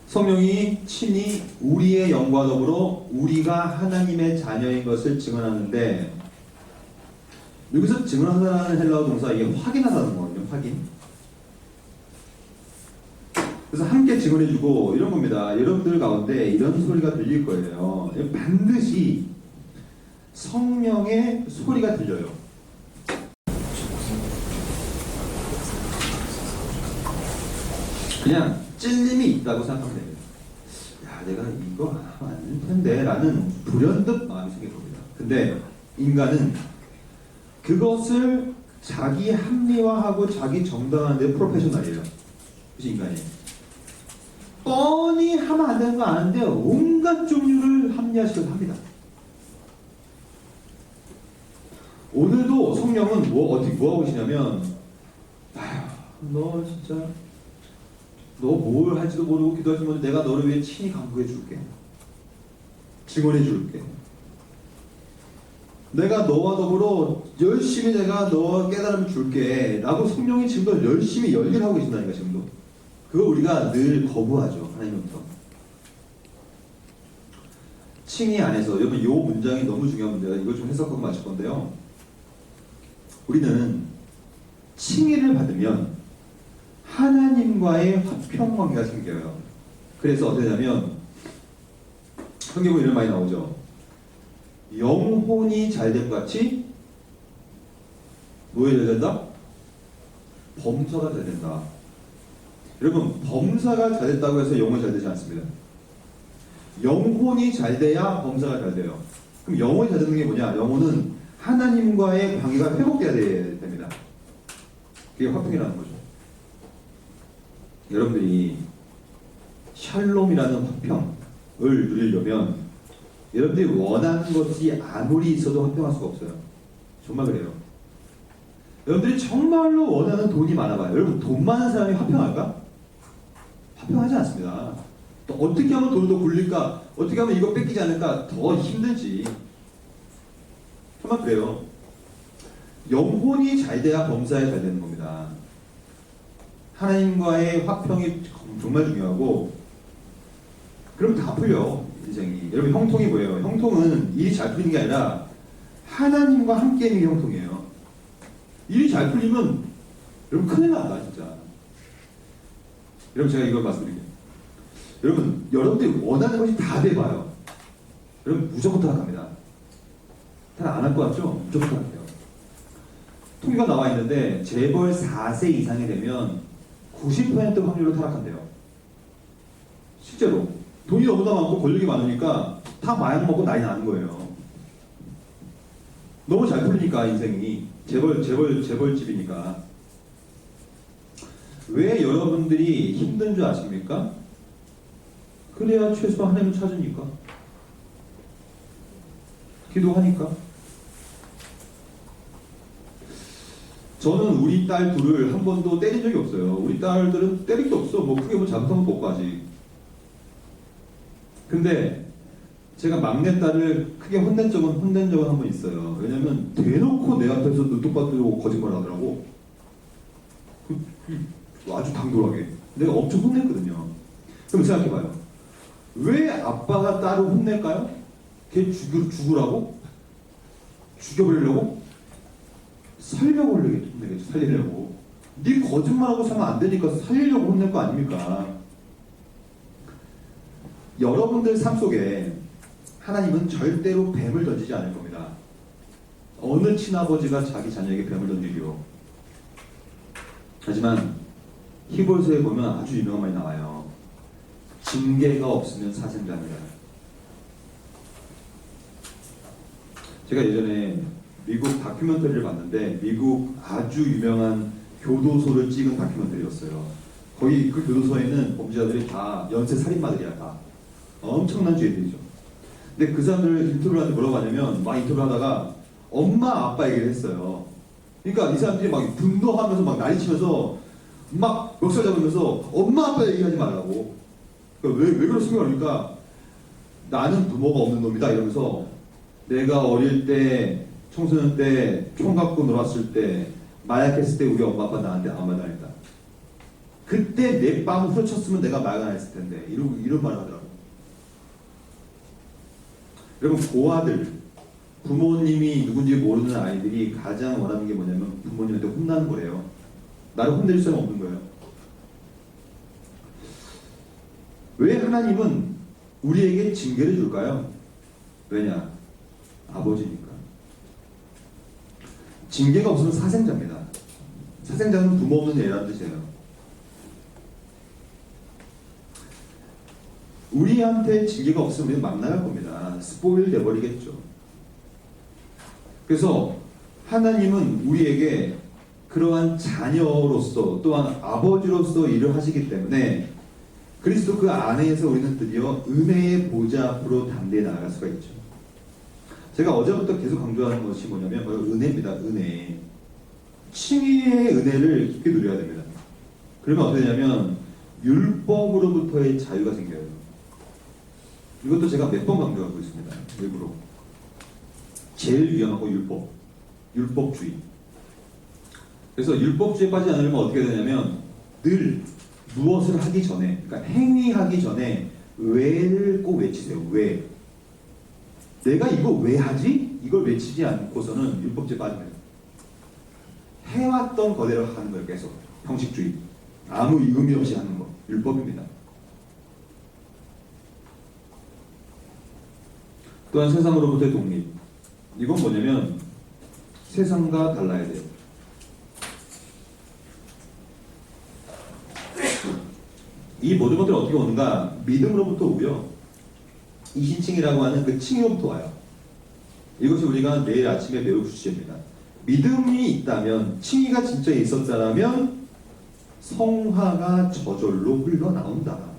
Speaker 1: 성령이 친히 우리의 영과 더불어 우리가 하나님의 자녀인 것을 증언하는데, 여기서 증언하다는 헬라어 동사, 이게 확인하다는 거거든요. 확인. 그래서 함께 증언해주고 이런 겁니다. 여러분들 가운데 이런 소리가 들릴 거예요. 반드시 성령의 소리가 들려요. 그냥 찔림이 있다고 생각하면 됩니다. 야, 내가 이거 안 하면 안 될 텐데 라는 불현듯 마음이 생길 겁니다. 근데 인간은 그것을 자기 합리화하고 자기 정당화하는 데 프로페셔널이에요. 그치, 인간이. 뻔히 하면 안 되는 거 아는데 온갖 종류를 합리화시켜서 합니다. 오늘도 성령은 어떻게 뭐 하고 계시냐면, 아휴, 너 진짜 너 뭘 할지도 모르고 기도하지 못해 내가 너를 위해 친히 간구해 줄게. 증언해 줄게. 내가 너와 더불어 열심히 내가 너와 깨달음을 줄게. 라고 성령이 지금도 열심히 열일하고 계신다니까, 지금도. 그거 우리가 늘 거부하죠, 하나님부터. 칭의 안에서, 여러분 이 문장이 너무 중요한 문제가, 이거 좀 해석하고 마칠 건데요. 우리는 칭의를 받으면 하나님과의 화평 관계가 생겨요. 그래서 어떻게 되냐면, 성경에 이런 말이 나오죠. 영혼이 잘됨 같이 뭐에 잘 된다? 범사가 잘 된다. 여러분, 범사가 잘 됐다고 해서 영혼이 잘 되지 않습니다. 영혼이 잘 돼야 범사가 잘 돼요. 그럼 영혼이 잘 되는 게 뭐냐? 영혼은 하나님과의 관계가 회복돼야 됩니다. 그게 화평이라는 거죠. 여러분들이 샬롬이라는 화평을 누리려면 여러분들이 원하는 것이 아무리 있어도 화평할 수가 없어요. 정말 그래요. 여러분들이 정말로 원하는 돈이 많아봐요. 여러분, 돈 많은 사람이 화평할까? 화평하지 않습니다. 또 어떻게 하면 돈을 더 굴릴까? 어떻게 하면 이거 뺏기지 않을까? 더 힘들지. 정말 그래요. 영혼이 잘 돼야 범사에 잘 되는 겁니다. 하나님과의 화평이 정말 중요하고, 그럼 다 풀려, 인생이. 여러분, 형통이 뭐예요? 형통은 일이 잘 풀리는 게 아니라 하나님과 함께 있는 게 형통이에요. 일이 잘 풀리면 여러분 큰일 난다, 진짜. 여러분, 제가 이걸 말씀드릴게요. 여러분, 여러분들이 원하는 것이 다 돼봐요. 여러분, 무조건 타락합니다. 타락 안 할 것 같죠? 무조건 타락해요. 통계가 나와 있는데 재벌 4세 이상이 되면 90% 확률로 타락한대요. 실제로. 돈이 너무나 많고 권력이 많으니까 다 마약 먹고 난리 나는 거예요. 너무 잘 풀리니까, 인생이. 재벌집이니까. 왜 여러분들이 힘든 줄 아십니까? 그래야 최소 하나님을 찾으니까. 기도하니까. 저는 우리 딸 둘을 한 번도 때린 적이 없어요. 우리 딸들은 때릴 게 없어. 뭐 크게 뭐 잘못한 것도 없고 아직. 근데 제가 막내 딸을 크게 혼낸 적은 한 번 있어요. 왜냐면 대놓고 내 앞에서 눈독 받으려고 거짓말 하더라고. 아주 당돌하게. 내가 엄청 혼냈거든요. 그럼 생각해봐요. 왜 아빠가 딸을 혼낼까요? 걔 죽으라고? 죽여버리려고? 살려고 혼내겠죠. 살리려고. 네 거짓말하고 살면 안 되니까 살리려고 혼낼 거 아닙니까? 여러분들 삶 속에 하나님은 절대로 뱀을 던지지 않을 겁니다. 어느 친아버지가 자기 자녀에게 뱀을 던지기로. 하지만 히브리서에 보면 아주 유명한 말이 나와요. 징계가 없으면 사생자입니다. 제가 예전에 미국 다큐멘터리를 봤는데, 미국 아주 유명한 교도소를 찍은 다큐멘터리였어요. 거기 그 교도소에는 범죄자들이 다 연쇄 살인마들이야. 다 엄청난 죄들이죠. 근데 그 사람들 인터뷰를 하는데 뭐라고 하냐면 막 인터뷰를 하다가 엄마 아빠 얘기를 했어요. 그러니까 이 사람들이 막 분노하면서 막 난리치면서 막 멱살 잡으면서 엄마 아빠 얘기하지 말라고. 그러니까 왜 그렇습니까? 그러니까 나는 부모가 없는 놈이다 이러면서 내가 어릴 때 청소년 때 총 갖고 놀았을 때 마약했을 때 우리 엄마 아빠 나한테 아무 말도 안 했다. 그때 내 뺨을 후려쳤으면 내가 마약 안 했을 텐데 이런 말을 하더라고. 여러분 고아들 부모님이 누군지 모르는 아이들이 가장 원하는 게 뭐냐면 부모님한테 혼나는 거예요. 나를 혼낼 수는 없는 거예요. 왜 하나님은 우리에게 징계를 줄까요? 왜냐? 아버지니까. 징계가 없으면 사생자입니다. 사생자는 부모 없는 애라는 뜻이에요. 우리한테 징계가 없으면 우리는 막 나갈 겁니다. 스포일 돼버리겠죠. 그래서 하나님은 우리에게 그러한 자녀로서 또한 아버지로서 일을 하시기 때문에 그리스도 그 안에서 우리는 드디어 은혜의 보좌 앞으로 담대히 나아갈 수가 있죠. 제가 어제부터 계속 강조하는 것이 뭐냐면 바로 은혜입니다. 은혜. 칭의의 은혜를 깊게 누려야 됩니다. 그러면 어떻게 되냐면 율법으로부터의 자유가 생겨요. 이것도 제가 몇 번 강조하고 있습니다. 일부러. 제일 위험하고 율법주의. 그래서 율법주의에 빠지지 않으려면 어떻게 되냐면 늘 무엇을 하기 전에, 그러니까 행위하기 전에 왜를 꼭 외치세요. 왜. 내가 이거 왜 하지? 이걸 외치지 않고서는 율법주의에 빠집니다. 해왔던 거대로 하는 거예요. 계속. 형식주의. 아무 의미 없이 하는 거. 율법입니다. 또한 세상으로부터의 독립. 이건 뭐냐면 세상과 달라야 돼요. 이 모든 것들이 어떻게 오는가? 믿음으로부터 오고요. 이신칭이라고 하는 그 칭의로부터 와요. 이것이 우리가 내일 아침에 배울 주제입니다. 믿음이 있다면, 칭의가 진짜 있었다면 성화가 저절로 흘러나온다.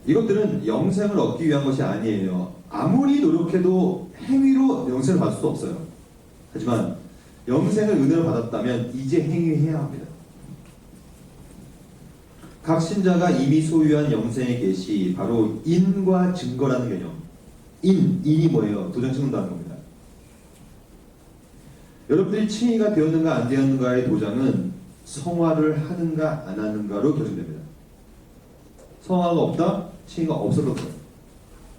Speaker 1: 이것들은 영생을 얻기 위한 것이 아니에요. 아무리 노력해도 행위로 영생을 받을 수 없어요. 하지만 영생을 은혜로 받았다면 이제 행위해야 합니다. 각 신자가 이미 소유한 영생의 계시, 바로 인과 증거라는 개념. 인이 뭐예요? 도장 찍는다는 겁니다. 여러분들이 칭의가 되었는가 안 되었는가의 도장은 성화를 하는가 안 하는가로 결정됩니다. 성화가 없다? 칭의가 없어도 돼요.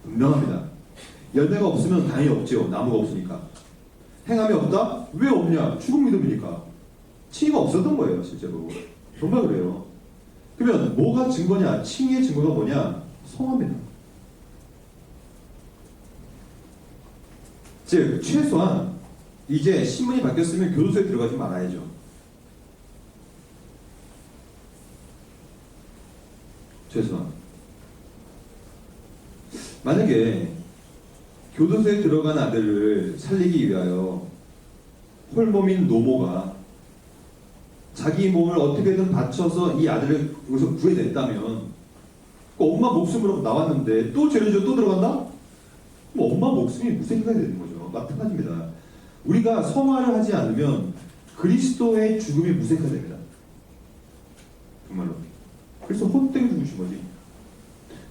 Speaker 1: 분명합니다. 열매가 없으면 당연히 없죠. 나무가 없으니까. 행함이 없다? 왜 없냐? 죽은 믿음이니까. 칭의가 없었던 거예요. 실제로. 정말 그래요. 그러면 뭐가 증거냐? 칭의의 증거가 뭐냐? 성화입니다. 즉 최소한 이제 신분이 바뀌었으면 교도소에 들어가지 말아야죠. 최소한. 만약에 교도소에 들어간 아들을 살리기 위하여 홀몸인 노모가 자기 몸을 어떻게든 바쳐서 이 아들을 여기서 구해냈다면 그 엄마 목숨으로 나왔는데 또 죄를 지어 또 들어간다? 그럼 엄마 목숨이 무색하게 되는 거죠. 마찬가지입니다. 우리가 성화를 하지 않으면 그리스도의 죽음이 무색하게 됩니다. 정말로. 그래서 헛되게 죽으신 거지.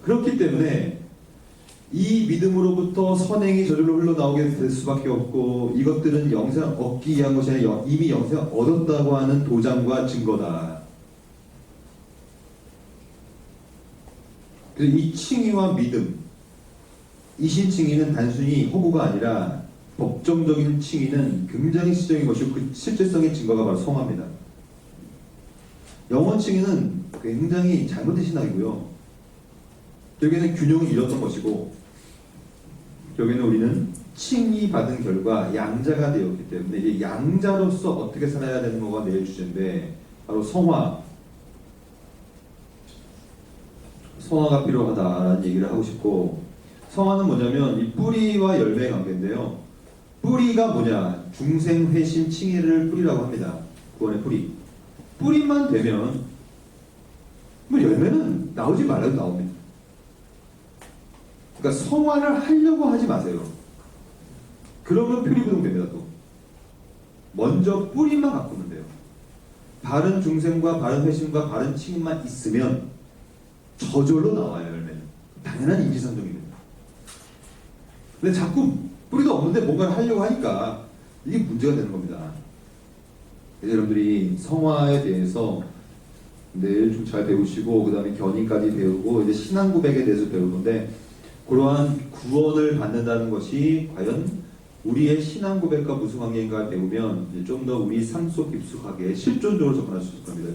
Speaker 1: 그렇기 때문에 이 믿음으로부터 선행이 저절로 흘러나오게 될 수밖에 없고, 이것들은 영생을 얻기 위한 것이 아니라 이미 영생을 얻었다고 하는 도장과 증거다. 그래서 이 칭의와 믿음, 이신칭의는 단순히 허구가 아니라 법정적인 칭의는 굉장히 시적인 것이고 그 실질성의 증거가 바로 성화입니다. 영원 칭의는 굉장히 잘못된 신학이고요. 결국에는 균형을 잃었던 것이고, 결국에는 우리는 칭의 받은 결과 양자가 되었기 때문에 이제 양자로서 어떻게 살아야 되는 거가 내일 주제인데, 바로 성화가 필요하다라는 얘기를 하고 싶고, 성화는 뭐냐면 이 뿌리와 열매의 관계인데요. 뿌리가 뭐냐? 중생, 회심, 칭의를 뿌리라고 합니다. 구원의 뿌리. 뿌리만 되면 뭐 열매는 나오지 말아도 나옵니다. 그러니까 성화를 하려고 하지 마세요. 그러면 표리부동됩니다. 또 먼저 뿌리만 가꾸면 돼요. 바른 중생과 바른 회심과 바른 칭의만 있으면 저절로 나와요. 열매는 당연한 인지상정입니다. 근데 자꾸 뿌리도 없는데 뭔가를 하려고 하니까 이게 문제가 되는 겁니다. 여러분들이 성화에 대해서 내일 좀 잘 배우시고 그 다음에 견인까지 배우고 이제 신앙 고백에 대해서 배울 건데, 그러한 구원을 받는다는 것이 과연 우리의 신앙 고백과 무슨 관계인가 배우면 좀 더 우리 삶 속 깊숙하게 실존적으로 접근할 수 있을 겁니다.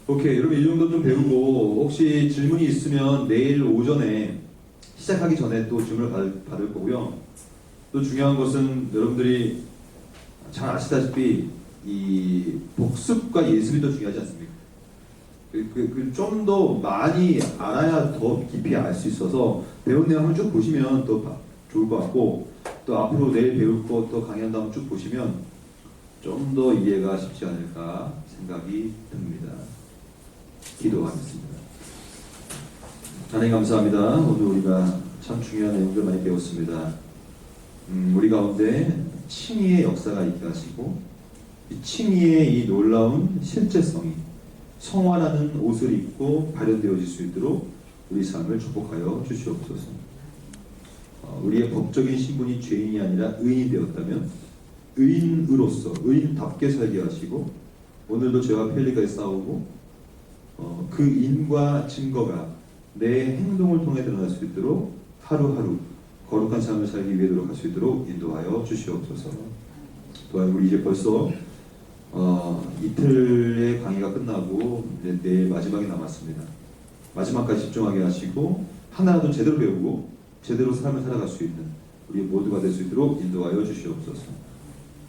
Speaker 1: 오케이, 여러분 이 정도 좀 배우고 혹시 질문이 있으면 내일 오전에 시작하기 전에 또 질문을 받을 거고요. 또 중요한 것은 여러분들이 잘 아시다시피 이 복습과 예습이 더 중요하지 않습니까? 좀 더 많이 알아야 더 깊이 알 수 있어서 배운 내용을 쭉 보시면 더 좋을 것 같고, 또 앞으로 내일 배울 것 또 강의한 다음 쭉 보시면 좀 더 이해가 쉽지 않을까 생각이 듭니다. 기도하겠습니다. 하나님 감사합니다. 오늘 우리가 참 중요한 내용들 많이 배웠습니다. 우리 가운데 칭의의 역사가 있게 하시고 이 칭의의 이 놀라운 실제성이 성화라는 옷을 입고 발현되어질 수 있도록 우리 삶을 축복하여 주시옵소서. 우리의 법적인 신분이 죄인이 아니라 의인이 되었다면 의인으로서 의인답게 살게 하시고, 오늘도 죄와 편리까지 싸우고 그 인과 증거가 내 행동을 통해 드러날 수 있도록 하루하루 거룩한 삶을 살기 위해 노력할 수 있도록 인도하여 주시옵소서. 또한 우리 이제 벌써 이틀의 강의가 끝나고 이제 내일 마지막이 남았습니다. 마지막까지 집중하게 하시고 하나라도 제대로 배우고 제대로 삶을 살아갈 수 있는 우리 모두가 될 수 있도록 인도하여 주시옵소서.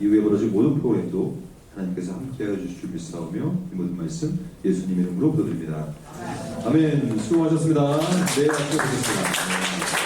Speaker 1: 이후에 벌어질 모든 프로그램도 하나님께서 함께하여 주실 줄 믿사오며 이 모든 말씀 예수님 이름으로 기도드립니다. 아멘. 수고하셨습니다. 내일 뵙겠습니다.